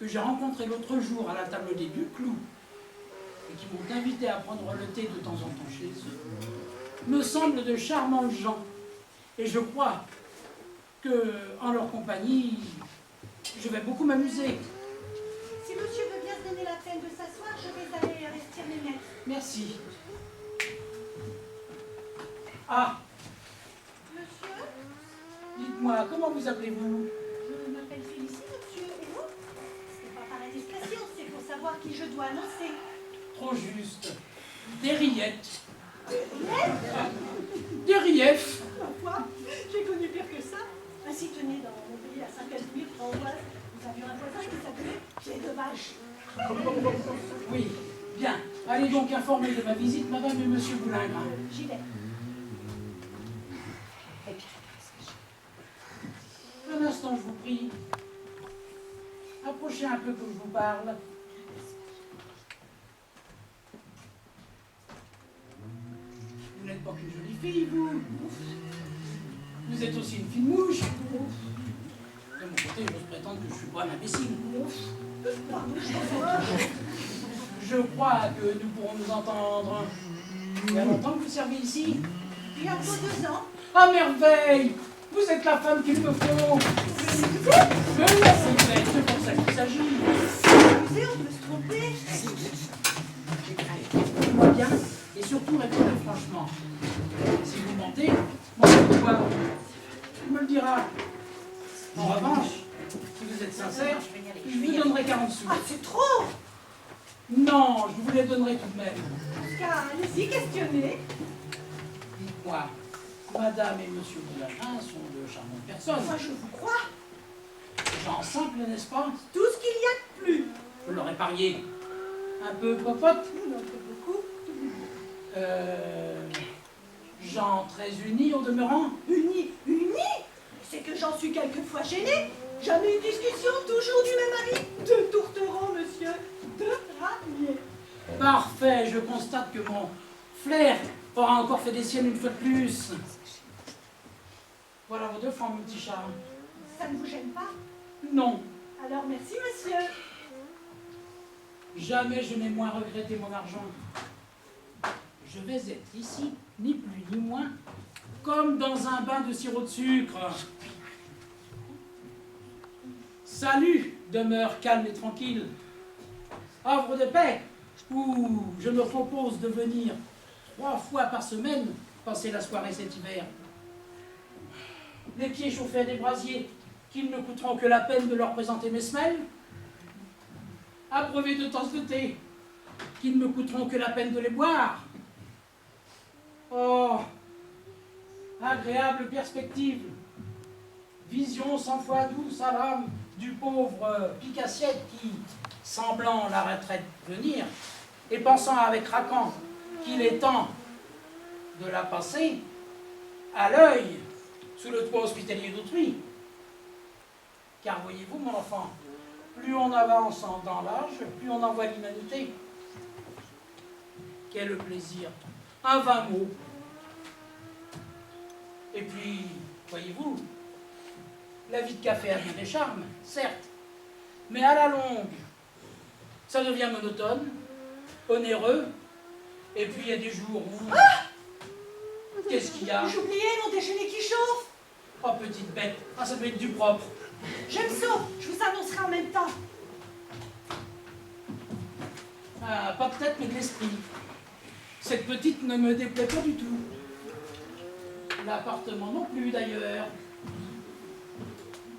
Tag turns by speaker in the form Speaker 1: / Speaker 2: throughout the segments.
Speaker 1: que j'ai rencontrés l'autre jour à la table des Duclos et qui m'ont invité à prendre le thé de temps en temps chez eux, me semblent de charmants gens. Et je crois que, en leur compagnie, je vais beaucoup m'amuser.
Speaker 2: Si monsieur veut bien se donner la peine de s'asseoir, je vais aller investir mes lettres.
Speaker 1: Merci. Ah,
Speaker 2: Monsieur,
Speaker 1: dites-moi, comment vous appelez-vous?
Speaker 2: je m'appelle Félicie, monsieur. Et vous? C'est pas par indiscrétion, c'est pour savoir qui je dois annoncer.
Speaker 1: Trop juste. Des rillettes. Des riefs.
Speaker 2: Ma foi, j'ai connu pire que ça. Ainsi, tenez, dans mon pays à Saint-Casimir, Françoise, nous avions un voisin qui s'appelait Pied de Vache.
Speaker 1: Oui, bien. Allez donc informer de ma visite madame et monsieur Boulingrin.
Speaker 2: J'y vais.
Speaker 1: Un instant, je vous prie. Approchez un peu que je vous parle. Vous n'êtes pas qu'une jolie fille, vous. Vous êtes aussi une fine mouche. De mon côté, j'ose prétendre que je ne suis pas un imbécile. Je crois que nous pourrons nous entendre. Il y a longtemps que vous servez ici?
Speaker 2: Bientôt 2 ans.
Speaker 1: À merveille! Vous êtes la femme qu'il me faut! Mais c'est pour ça qu'il s'agit.
Speaker 2: Excusez, on peut se tromper.
Speaker 1: Dites-moi bien, et surtout répondez franchement. Si vous mentez, moi je vais voir. Tu me le diras. En revanche, si vous êtes sincère, je vous donnerai 40 sous.
Speaker 2: Ah, c'est trop!
Speaker 1: Non, je vous les donnerai tout de même.
Speaker 2: Car, allez-y, questionnez.
Speaker 1: Dites-moi, madame et monsieur Boulingrin sont de charmantes personnes.
Speaker 2: Moi, je vous crois.
Speaker 1: Gens simples, n'est-ce pas?
Speaker 2: Tout ce qu'il y a de plus.
Speaker 1: Je l'aurais parié. Un peu popote.
Speaker 2: Nous n'en fait beaucoup.
Speaker 1: Gens très unis au demeurant.
Speaker 2: Unis, unis? C'est que j'en suis quelquefois gênée. Jamais une discussion, toujours du même avis. De tourtereaux, monsieur. De ramiers.
Speaker 1: Parfait, je constate que mon flair aura encore fait des siennes une fois de plus. Voilà vos 2 francs, mon petit Charles.
Speaker 2: Ça ne vous gêne pas?
Speaker 1: Non,
Speaker 2: Alors, merci, monsieur.
Speaker 1: jamais je n'ai moins regretté mon argent. Je vais être ici, ni plus ni moins, comme dans un bain de sirop de sucre. Salut, demeure calme et tranquille. Havre de paix, où je me propose de venir 3 fois par semaine passer la soirée cet hiver. Les pieds chauffés à des brasiers qui ne me coûteront que la peine de leur présenter mes semelles. Abreuver de tasses de thé qui ne me coûteront que la peine de les boire. Oh, agréable perspective. Vision 100 fois douce à l'âme du pauvre Picassiette qui, semblant la retraite venir, et pensant avec Racan qu'il est temps de la passer, à l'œil, sous le toit hospitalier d'autrui. Car voyez-vous, mon enfant, plus on avance dans l'âge, plus on en voit l'humanité. Quel plaisir! Un 20 mots. Et puis, voyez-vous, la vie de café a bien des charmes, certes, mais à la longue, ça devient monotone, onéreux, et puis il y a des jours où... Qu'est-ce qu'il y a?
Speaker 2: J'oubliais mon déjeuner qui chauffe.
Speaker 1: Oh, petite bête, ah, ça doit être du propre.
Speaker 2: Je me sauve, je vous annoncerai en même temps.
Speaker 1: Ah, pas de tête, mais de l'esprit. Cette petite ne me déplaît pas du tout. L'appartement non plus, d'ailleurs.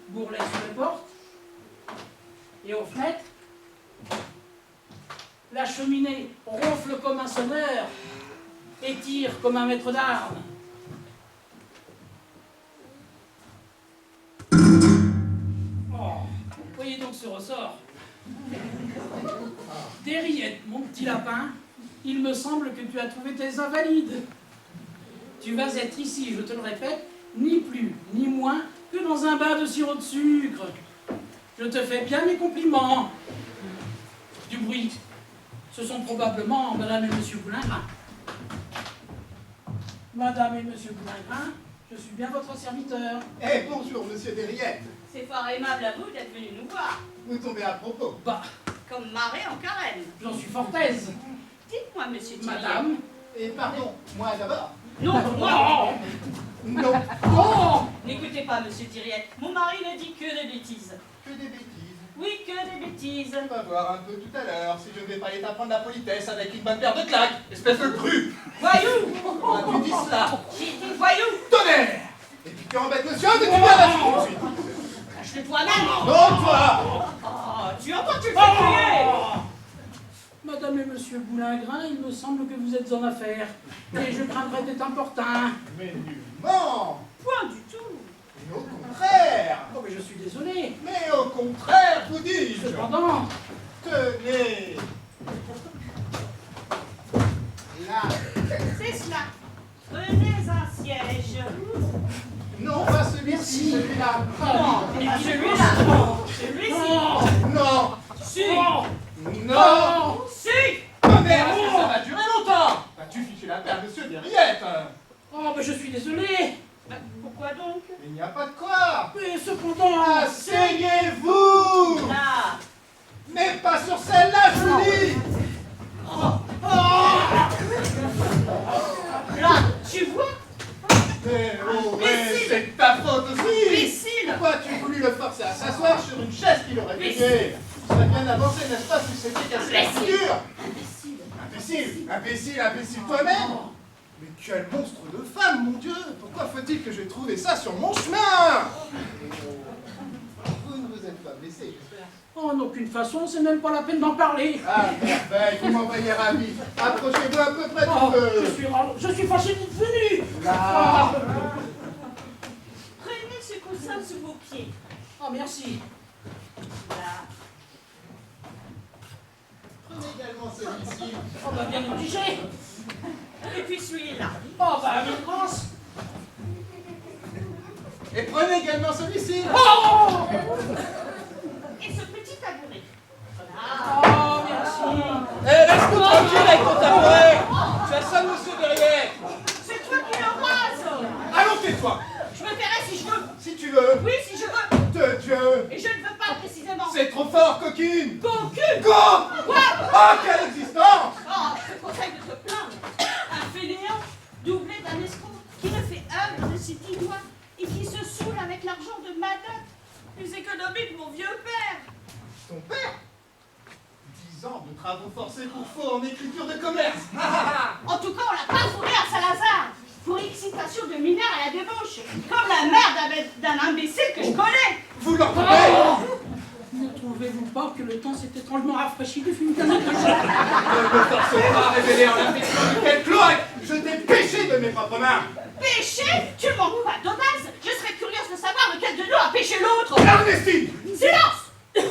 Speaker 1: Bourrelet sur les portes. Et aux fenêtres. La cheminée ronfle comme un sonneur et tire comme un maître d'armes. Oh, voyez donc ce ressort. Des rillettes, mon petit lapin. Il me semble que tu as trouvé tes invalides. Tu vas être ici, je te le répète, ni plus, ni moins que dans un bain de sirop de sucre. Je te fais bien mes compliments. Du bruit. Ce sont probablement Madame et Monsieur Boulingrin. Madame et Monsieur Boulingrin, je suis bien votre serviteur.
Speaker 3: Eh, bonjour, monsieur Derriette.
Speaker 2: C'est fort aimable à vous d'être venu nous voir.
Speaker 3: Vous tombez à propos.
Speaker 1: Bah,
Speaker 2: Comme marée en carène.
Speaker 1: j'en suis fort aise.
Speaker 2: Dites-moi, monsieur Thierry.
Speaker 1: Madame.
Speaker 3: Et pardon, moi d'abord.
Speaker 2: Non, moi.
Speaker 1: Oh,
Speaker 3: Non,
Speaker 1: oh,
Speaker 2: N'écoutez pas, monsieur Thiriette. Mon mari ne dit que des bêtises.
Speaker 3: que des bêtises.
Speaker 2: Oui, que des bêtises.
Speaker 3: On va voir un peu tout à l'heure si je ne vais pas aller t'apprendre la politesse avec une bonne paire de claques, espèce de cru.
Speaker 2: Voyou.
Speaker 3: Ah, tu dis cela.
Speaker 2: J'ai dit voyou.
Speaker 3: Tonnerre. Et puis tu embêtes monsieur, mais tu viens la fille tout de suite.
Speaker 2: Cache-le toi-même.
Speaker 3: Non, toi.
Speaker 2: Oh, tu entends, tu le fais crier.
Speaker 1: oh. Madame et monsieur Boulingrin, il me semble que vous êtes en affaire. Et je craindrais d'être importun.
Speaker 3: Mais nullement.
Speaker 2: Point du tout.
Speaker 3: Mais au contraire.
Speaker 1: Oh, mais je suis désolé.
Speaker 3: Mais au contraire, vous dis-je.
Speaker 1: Cependant,
Speaker 3: Tenez. Là.
Speaker 2: C'est cela. Prenez un siège.
Speaker 3: Non, pas celui-ci, celui-là.
Speaker 2: Non, et pas celui-là. Celui-ci.
Speaker 1: oh,
Speaker 3: Non.
Speaker 2: Si.
Speaker 1: oh,
Speaker 3: Non.
Speaker 2: Si.
Speaker 3: Tonnerre, est-ce que ça va durer longtemps? Vas-tu ficher la paire, monsieur Derriette?
Speaker 1: oh, mais je suis désolé.
Speaker 2: Pourquoi donc?
Speaker 3: Il n'y a pas de quoi.
Speaker 1: Mais cependant,
Speaker 3: Asseyez-vous.
Speaker 2: Là.
Speaker 3: Mais pas sur celle-là, Julie.
Speaker 2: Là. Tu vois?
Speaker 3: Mais oh, ouais,
Speaker 2: Imbécile.
Speaker 3: c'est ta faute aussi.
Speaker 2: Imbécile.
Speaker 3: Pourquoi as-tu voulu le forcer à s'asseoir sur une chaise qui l'aurait gagné? Ça serait bien avancé, n'est-ce pas, si c'était cassé la
Speaker 2: Imbécile.
Speaker 3: figure?
Speaker 2: Imbécile.
Speaker 3: Imbécile, imbécile, imbécile toi-même. Mais quel monstre de femme, mon Dieu! Pourquoi faut-il que j'ai trouvé ça sur mon chemin? Vous ne vous êtes pas blessé, j'espère.
Speaker 1: en aucune façon, c'est même pas la peine d'en parler.
Speaker 3: Ah, merveille, vous m'envoyez ravi. Approchez-vous un peu près du
Speaker 1: Oh,
Speaker 3: feu.
Speaker 1: je suis fâché d'être venu.
Speaker 3: Là.
Speaker 2: Prenez ce coussin sous vos pieds.
Speaker 1: Oh, merci.
Speaker 2: Là.
Speaker 3: Prenez également celui-ci.
Speaker 1: Oh, bah, bien obligé.
Speaker 2: Et puis celui-là.
Speaker 1: Oh, bah, mille grâce.
Speaker 3: Et prenez également celui-ci.
Speaker 1: Oh,
Speaker 2: Et ce petit tabouret. Voilà.
Speaker 1: oh, merci.
Speaker 3: Eh, laisse-nous tranquille avec ton tabouret. Tu as ça, monsieur Derrière.
Speaker 2: C'est toi qui le rase.
Speaker 3: Allons, tais-toi.
Speaker 2: Je me ferai si je veux.
Speaker 3: Si tu veux.
Speaker 2: Oui, si je veux.
Speaker 3: De Dieu.
Speaker 2: Et je ne veux pas précisément.
Speaker 3: C'est trop fort, coquine.
Speaker 2: Cocu.
Speaker 3: Go. Oh, quelle existence.
Speaker 2: Oh, je te conseille de te plaindre. Un fainéant doublé d'un escroc qui ne fait œuvre de ses 10 doigts et qui se saoule avec l'argent de madame. Les économies de mon vieux père.
Speaker 3: Ton père. 10 ans de travaux forcés pour faux en écriture de commerce.
Speaker 2: En tout cas, on l'a pas fourré à Saint-Lazare pour excitation de mineurs à la débauche, comme la mère d'un imbécile que je connais.
Speaker 3: Vous l'entendez?
Speaker 1: Ne trouvez-vous pas que le temps s'est étrangement rafraîchi depuis une quinzaine de jours?
Speaker 3: Ne me force pas à révéler en affection de quel cloaque je t'ai péché de mes propres mains.
Speaker 2: Péché? Tu manques pas d'audace. Je serais curieuse de savoir lequel de nous a péché l'autre.
Speaker 3: Ernestine.
Speaker 2: Silence.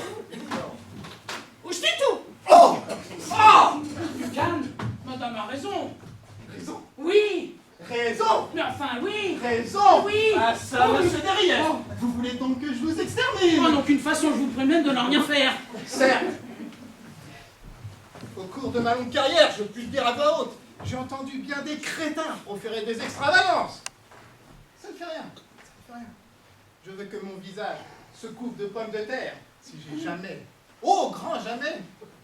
Speaker 2: Ou je dis tout.
Speaker 3: Oh.
Speaker 1: Oh, du calme. Madame a raison.
Speaker 3: Raison.
Speaker 1: Oui.
Speaker 3: Raison.
Speaker 1: Mais enfin, oui.
Speaker 3: Raison.
Speaker 1: Oui.
Speaker 3: Ah ça,
Speaker 1: Oui.
Speaker 3: monsieur Derrière.
Speaker 1: Oh.
Speaker 3: Vous voulez donc que je vous extermine?
Speaker 1: En aucune façon, je vous promets de ne rien faire.
Speaker 3: Certes. Au cours de ma longue carrière, je puis le dire à voix haute, j'ai entendu bien des crétins proférer des extravagances. Ça ne fait rien. Ça ne fait rien. Je veux que mon visage se couvre de pommes de terre si j'ai jamais, oh grand jamais,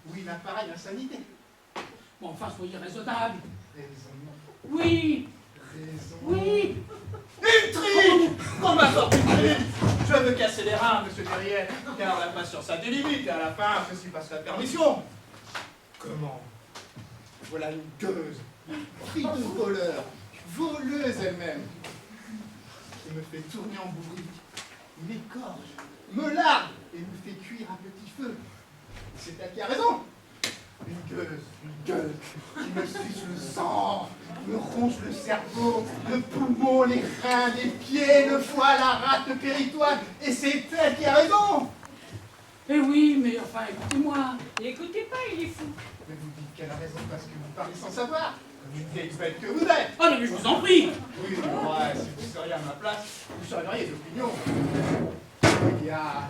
Speaker 3: oui, une pareille insanité.
Speaker 1: Bon, enfin, soyez raisonnable.
Speaker 3: Raisonnement.
Speaker 1: Oui.
Speaker 3: Raison.
Speaker 1: Oui.
Speaker 3: Une trique. Qu'on m'apporte une trique. Je veux casser les reins, monsieur Derrière, car la patience a des limites et à la fin, ceci passe la permission. Comment? Voilà une gueuse, prise de voleur, voleuse elle-même, qui me fait tourner en bourrique, m'égorge, me largue et me fait cuire à petit feu. C'est elle qui a raison. Une gueuse qui me suce le sang, me ronge le cerveau, le poumon, les reins, les pieds, le foie, la rate, le péritoine, et c'est elle qui a raison.
Speaker 1: Eh oui, mais enfin, écoutez-moi.
Speaker 2: N'écoutez pas, il est fou.
Speaker 3: Mais vous dites qu'elle a raison parce que vous parlez sans savoir, comme une vieille bête que vous êtes.
Speaker 1: Oh, mais je vous en prie.
Speaker 3: Oui, mais moi, si vous seriez à ma place, vous changeriez d'opinion. Il y a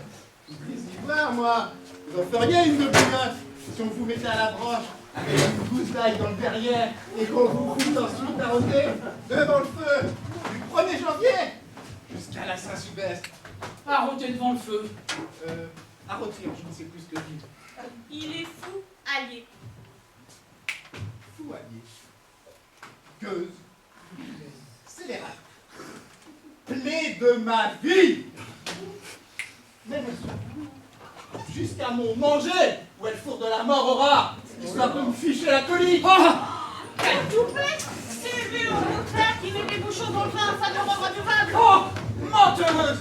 Speaker 3: des ivoires, moi. Vous en feriez une de bouillotte si on vous mettait à la broche avec une gousse d'ail dans le derrière et qu'on vous fout ensuite à rôter devant le feu du 1er janvier jusqu'à la Saint-Sylvestre.
Speaker 1: à rôter devant le feu.
Speaker 3: À rôtir, je ne sais plus ce que dire.
Speaker 2: Il est fou, allié.
Speaker 3: Fou allié. Gueuse. Scélérate. Plaie de ma vie. Mais monsieur, jusqu'à mon manger, où elle fourre de la mort au rat, ça peut me ficher la colique.
Speaker 2: Quel toupet! C'est lui au contraire qui met des bouchons dans le vin afin de le rendre buvable.
Speaker 3: Oh, menteuse.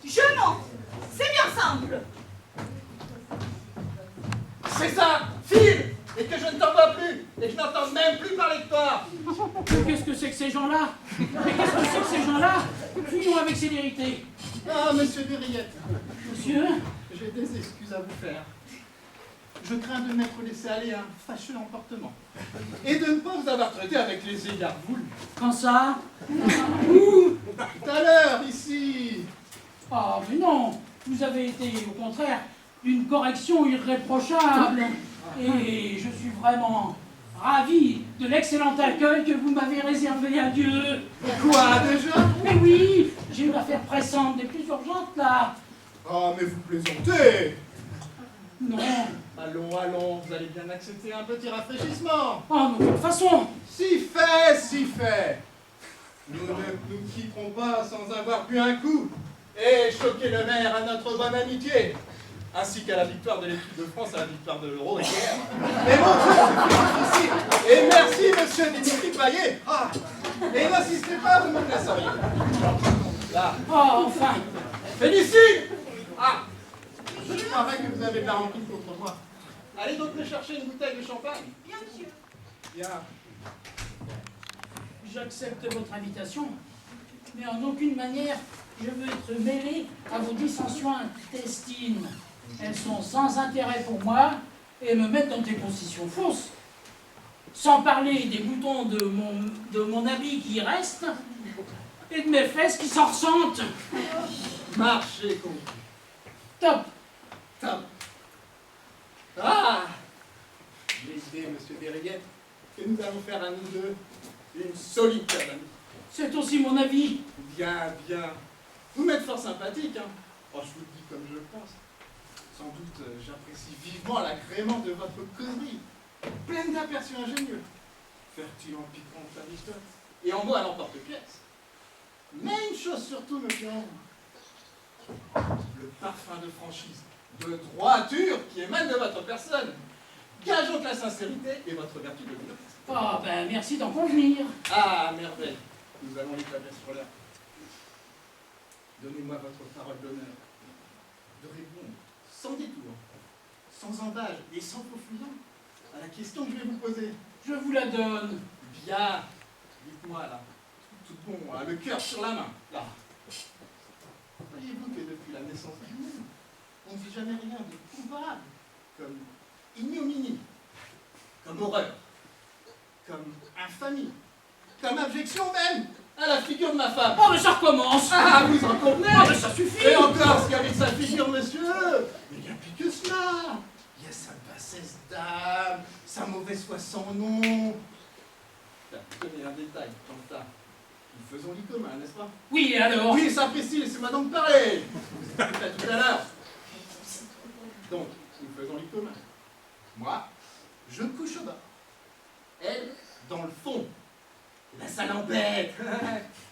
Speaker 2: Je mens. C'est bien simple.
Speaker 3: C'est ça, file, et que je ne t'en vois plus, et que je n'entends même plus parler de toi.
Speaker 1: Mais qu'est-ce que c'est que ces gens-là? Mais qu'est-ce que c'est que ces gens-là? Fuyons avec célérité.
Speaker 3: Ah, monsieur Derriette,
Speaker 1: Monsieur?
Speaker 3: j'ai des excuses à vous faire. Je crains de m'être laissé aller à un fâcheux emportement, et de ne pas vous avoir traité avec les égards voulus.
Speaker 1: Quand ça?
Speaker 3: Tout à l'heure, ici.
Speaker 1: Ah, mais non! Vous avez été, au contraire, d'une correction irréprochable. Et je suis vraiment ravi de l'excellent accueil que vous m'avez réservé à Dieu.
Speaker 3: Quoi, déjà?
Speaker 1: Mais oui, j'ai une affaire pressante, des plus urgentes là.
Speaker 3: Ah, mais vous plaisantez.
Speaker 1: Non,
Speaker 3: Allons, allons, vous allez bien accepter un petit rafraîchissement.
Speaker 1: en aucune façon.
Speaker 3: Si fait, si fait. Nous ne nous quitterons pas sans avoir bu un coup et choquer le maire à notre bonne amitié, ainsi qu'à la victoire de l'équipe de France, à la victoire de l'Euro et hier. Mais mon Dieu, c'est difficile. Et merci, monsieur Dimitri Payet. Ah, et n'insistez pas, vous me laisseriez. Là,
Speaker 1: Oh, enfin.
Speaker 3: Félicite. Ah, je croirais que vous avez de la rancune contre moi. Allez donc me chercher une bouteille de champagne.
Speaker 2: Bien, monsieur.
Speaker 3: Bien.
Speaker 1: J'accepte votre invitation, mais en aucune manière je veux être mêlé à vos dissensions intestines. Elles sont sans intérêt pour moi et me mettent dans des positions fausses. Sans parler des boutons de mon habit qui restent et de mes fesses qui s'en ressentent.
Speaker 3: Marchez, con.
Speaker 1: Top!
Speaker 3: Top. Ah, j'ai idée, monsieur Derriette, que nous allons faire à nous deux une solide paire d'amis.
Speaker 1: C'est aussi mon avis.
Speaker 3: Bien, bien. Vous m'êtes fort sympathique, hein. Oh, je vous le dis comme je le pense. Sans doute, j'apprécie vivement l'agrément de votre causerie, pleine d'aperçus ingénieux, fertile en piquantes anecdotes, et en mots à l'emporte-pièce. Mais une chose surtout me fait envie. Le parfum de franchise, de droiture qui émane de votre personne. Gageons que la sincérité est votre vertu de vie.
Speaker 1: Ah ben merci d'en convenir.
Speaker 3: Ah, merveille. Nous allons l'établir sur l'heure. Donnez-moi votre parole d'honneur de répondre sans détour, sans embâge et sans faux fuyant à la question que je vais vous poser.
Speaker 1: Je vous la donne.
Speaker 3: Bien. Dites-moi là, tout bon, hein, le cœur sur la main. Là. Voyez-vous que depuis la naissance du monde, on ne vit jamais rien de comparable, comme ignominie, comme horreur, comme infamie, comme abjection même à la figure de ma femme.
Speaker 1: Oh mais ça recommence.
Speaker 3: Ah, vous en convenez?
Speaker 1: Oh mais ça suffit.
Speaker 3: Et encore, ce qu'avec sa figure, monsieur, il n'y a plus que cela. Il y a sa bassesse d'âme, sa mauvaise foi sans nom. Tenez un détail, comme ça. Nous faisons lit commun, n'est-ce pas?
Speaker 1: Oui, et alors?
Speaker 3: Oui, sapristi, laissez-moi donc parler. Vous écoutez tout à l'heure. Donc, nous faisons lit commun. Moi, je couche au bas. Elle, dans le fond. La salle embête.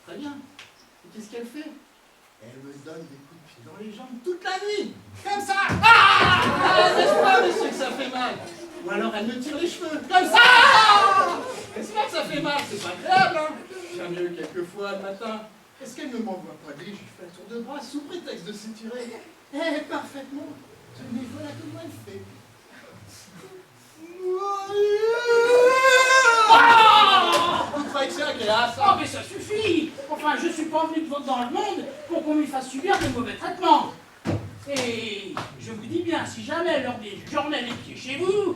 Speaker 3: Très bien. Et qu'est-ce qu'elle fait? Elle me donne des coups de pied dans les jambes toute la nuit. Comme ça. Ah, n'est-ce pas, monsieur, que ça fait mal? Ou alors elle me tire les cheveux. Comme ça. N'est-ce pas que ça fait mal? C'est pas agréable, hein? Bien mieux quelquefois le matin. Est-ce qu'elle ne m'envoie pas des gifles à tour de bras sous prétexte de s'étirer? Eh, parfaitement. Tenez, voilà comment elle fait. Vous croyez que c'est agréable,
Speaker 1: Oh
Speaker 3: ça?
Speaker 1: mais ça suffit. Enfin, je suis pas venu dans le monde pour qu'on lui fasse subir des mauvais traitements. Et je vous dis bien, si jamais l'heure des journées les pieds chez vous,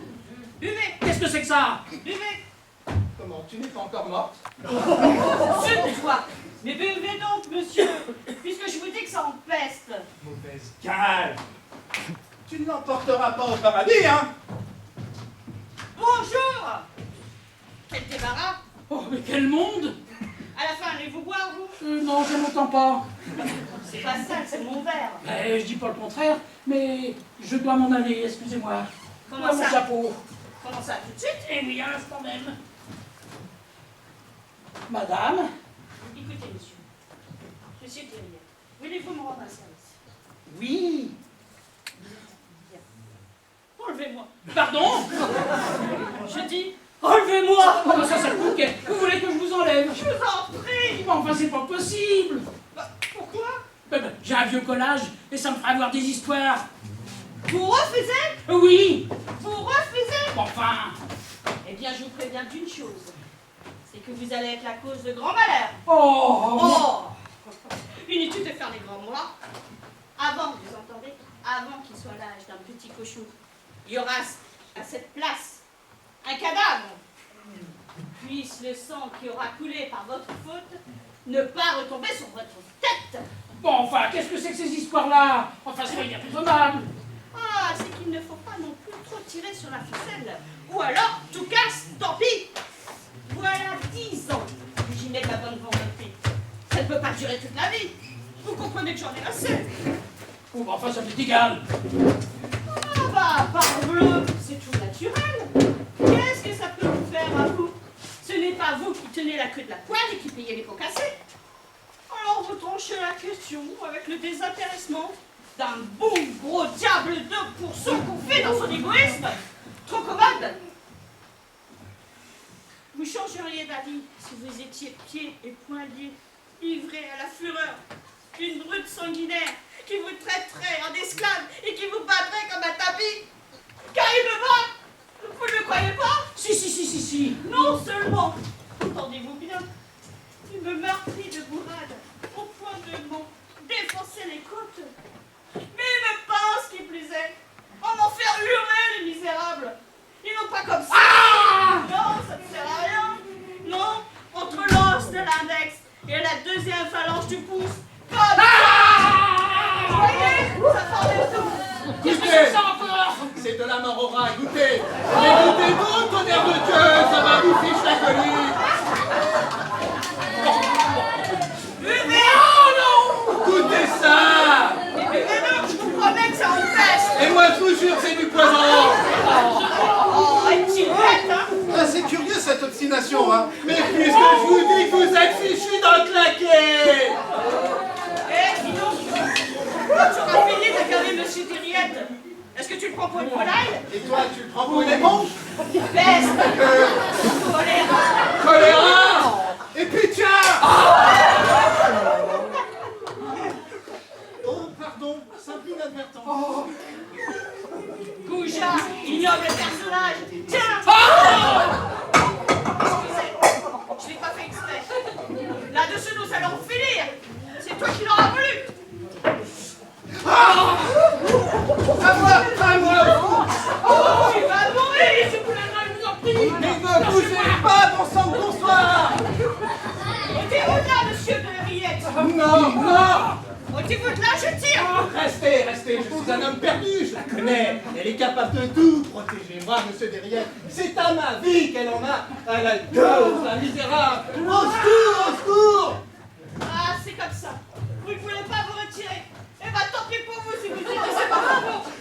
Speaker 2: Buvez,
Speaker 1: qu'est-ce que c'est que ça?
Speaker 2: buvez.
Speaker 3: Comment? Tu n'es pas encore morte?
Speaker 2: Zut, toi. Mais buvez donc, monsieur, puisque je vous dis que ça empeste.
Speaker 3: Mauvaise gale. Tu ne l'emporteras pas au paradis, hein?
Speaker 2: Bonjour. Quel débarras.
Speaker 1: Oh mais quel monde!
Speaker 2: À la fin, allez-vous boire, vous?
Speaker 1: Non, je n'entends pas.
Speaker 2: C'est pas ça, c'est mon verre.
Speaker 1: Je dis pas le contraire, mais je dois m'en aller, excusez-moi.
Speaker 2: Comment
Speaker 1: Mon
Speaker 2: ça?
Speaker 1: chapeau.
Speaker 2: Comment ça, tout de suite?
Speaker 1: Eh oui, à l'instant même. Madame,
Speaker 2: Écoutez, monsieur. Monsieur Thierry, voulez-vous me rendre un service?
Speaker 1: oui.
Speaker 2: Enlevez-moi.
Speaker 1: Pardon?
Speaker 2: Je dis, enlevez-moi.
Speaker 1: Comment ça coupe? Vous voulez que je vous enlève?
Speaker 2: Je vous en prie.
Speaker 1: Mais enfin, c'est pas possible.
Speaker 2: Pourquoi?
Speaker 1: J'ai un vieux collage et ça me fera avoir des histoires.
Speaker 2: Vous refusez?
Speaker 1: Oui.
Speaker 2: Vous refusez?
Speaker 1: Enfin.
Speaker 2: Eh bien, je vous préviens d'une chose. C'est que vous allez être la cause de grands malheurs.
Speaker 1: Oh.
Speaker 2: Oh! Inutile de faire les grands mois. Avant, vous entendez? Avant qu'il soit l'âge d'un petit cochon, il y aura à cette place un cadavre. Puisse le sang qui aura coulé par votre faute ne pas retomber sur votre tête.
Speaker 1: Bon, enfin, qu'est-ce que c'est que ces histoires-là? Enfin, c'est bien raisonnable.
Speaker 2: Ah, c'est qu'il ne faut pas non plus trop tirer sur la ficelle. Ou alors, tout casse, tant pis. Voilà 10 ans que j'y mets de la bonne volonté. Ça ne peut pas durer toute la vie. Vous comprenez que j'en ai assez.
Speaker 1: Oh, enfin, ça m'est égal.
Speaker 2: Ah bah, parbleu, c'est tout naturel. Qu'est-ce que ça peut vous faire à vous? Ce n'est pas vous qui tenez la queue de la poêle et qui payez les pots cassés. Alors vous tranchez la question avec le désintéressement d'un bon gros diable de pourceau qu'on fait dans son égoïsme. Trop commode. Vous changeriez d'avis si vous étiez pieds et poings liés, livrés à la fureur d'une brute sanguinaire qui vous traiterait en esclave et qui vous battrait comme un tapis. Car il me bat. Vous ne le croyez pas?
Speaker 1: Si.
Speaker 2: Non seulement, entendez-vous bien, il me meurtrit de bourrade au point de m'en défoncer les côtes. Mais il me pince qui plus est, en m'en faire hurler les misérables. Ils n'ont pas comme ça. Non, ça ne sert à rien. Non, entre l'os de l'index et la deuxième phalange du pouce, comme ça. Vous voyez, ça forme tout.
Speaker 1: Qu'est-ce que c'est ça encore?
Speaker 3: C'est de la mort au rat, goûtez. Mais goûtez donc, tonnerre de Dieu, ça va vous fiche la colline.
Speaker 2: Buvez.
Speaker 1: Oh non!
Speaker 3: Goûtez ça.
Speaker 2: Et buvez-le, je vous promets que ça vous pèse.
Speaker 3: Et moi, je vous jure, c'est du poison.
Speaker 2: Oh, une petite bête, hein.
Speaker 3: Ah, c'est curieux cette obstination, hein. Mais puisque je vous dis que vous êtes fichu dans le claquet.
Speaker 2: Eh, dis donc, quand tu auras fini d'accaler Monsieur Thériette, est-ce que tu le prends pour une volaille?
Speaker 3: Et toi, tu le prends pour une éponge?
Speaker 2: Peste! Choléra!
Speaker 3: Choléra. Et puis tiens. Oh, pardon, simple inadvertance.
Speaker 2: Goujat, ignoble personnage! Tiens! Excusez, je l'ai pas fait exprès. Là-dessus, nous allons finir! C'est toi qui l'auras voulu!
Speaker 3: À moi.
Speaker 2: Oh, tu vas mourir!
Speaker 1: C'est pour la grave, je vous en prie.
Speaker 3: Mais ne bougez pas, bon sang de bonsoir.
Speaker 2: Ôtez-vous de là, monsieur de Riette!
Speaker 3: Non.
Speaker 2: Ôtez-vous de là, je tire!
Speaker 3: Restez, je suis un homme perdu, je la connais. Elle est capable de tout protéger. Moi, monsieur Derrière, c'est à ma vie qu'elle en a. Elle a gueule, la misérable. Au secours.
Speaker 2: Ah, c'est comme ça. Vous ne voulez pas vous retirer. Eh ben, tant pis pour vous si vous dites que c'est pas pour vous.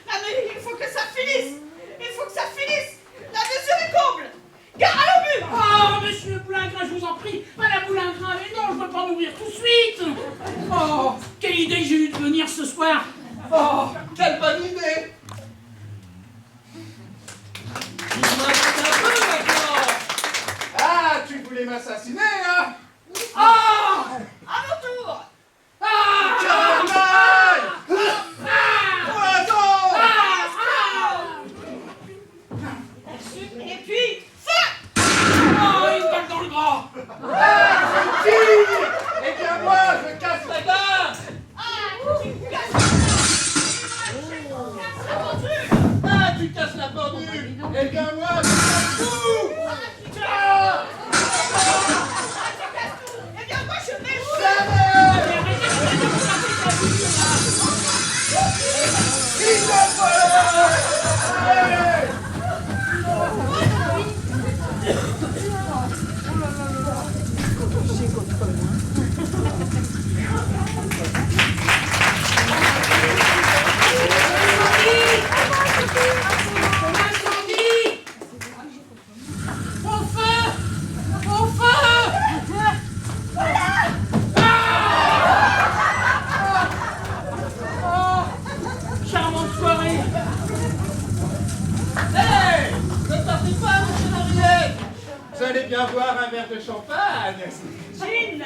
Speaker 2: Ah, mais il faut que ça finisse. Il faut que ça finisse. La mesure est comble. Gare à l'obus.
Speaker 1: Oh, monsieur Boulingrin, je vous en prie. Madame Boulingrin, mais non, je ne peux pas mourir tout de suite. Oh, quelle idée j'ai eue de venir ce soir.
Speaker 3: Oh, quelle bonne idée. Dis-moi un peu maintenant. Ah, tu voulais m'assassiner, hein?
Speaker 1: Ah!
Speaker 2: À mon tour.
Speaker 1: Ah!
Speaker 3: Canaille! Poison!
Speaker 2: Et puis, feu.
Speaker 1: Oh, une balle dans le gras.
Speaker 3: Ah, je tire! Eh bien, moi, je casse la dame!
Speaker 2: Ah, tu casses la pendule.
Speaker 3: Ah, tu casses la pendule! Eh bien, moi, je casse tout!
Speaker 2: Ah, tu casses tout. Eh bien, moi, je mets le feu.
Speaker 3: Jamais! Il ne peut! Allez! Vous allez bien boire un verre de champagne.
Speaker 2: Gin.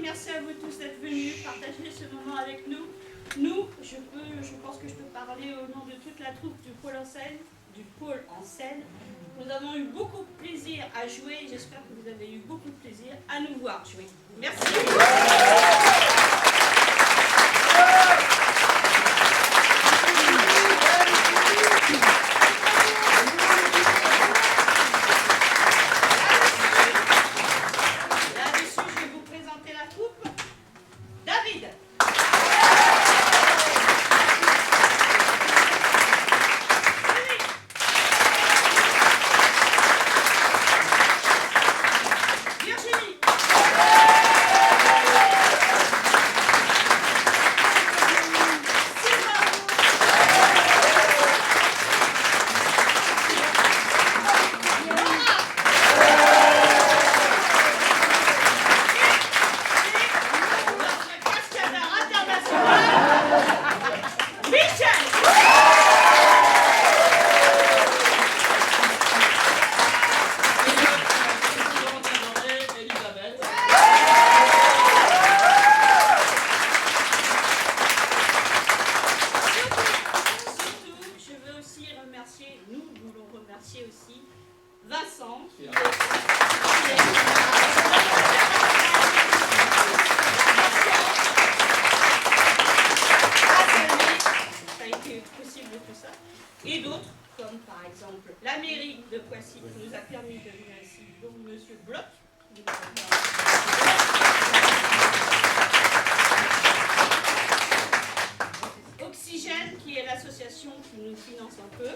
Speaker 2: Merci à vous tous d'être venus partager ce moment avec nous. Nous, je pense que je peux parler au nom de toute la troupe du pôle en scène. Nous avons eu beaucoup de plaisir à jouer. J'espère que vous avez eu beaucoup de plaisir à nous voir jouer. Merci. Nous voulons remercier aussi Vincent. Ça a été possible tout ça. Et d'autres, comme par exemple la mairie de Poissy qui nous a permis de venir ici, donc Monsieur Bloch. Oxygène, qui est l'association qui nous finance un peu.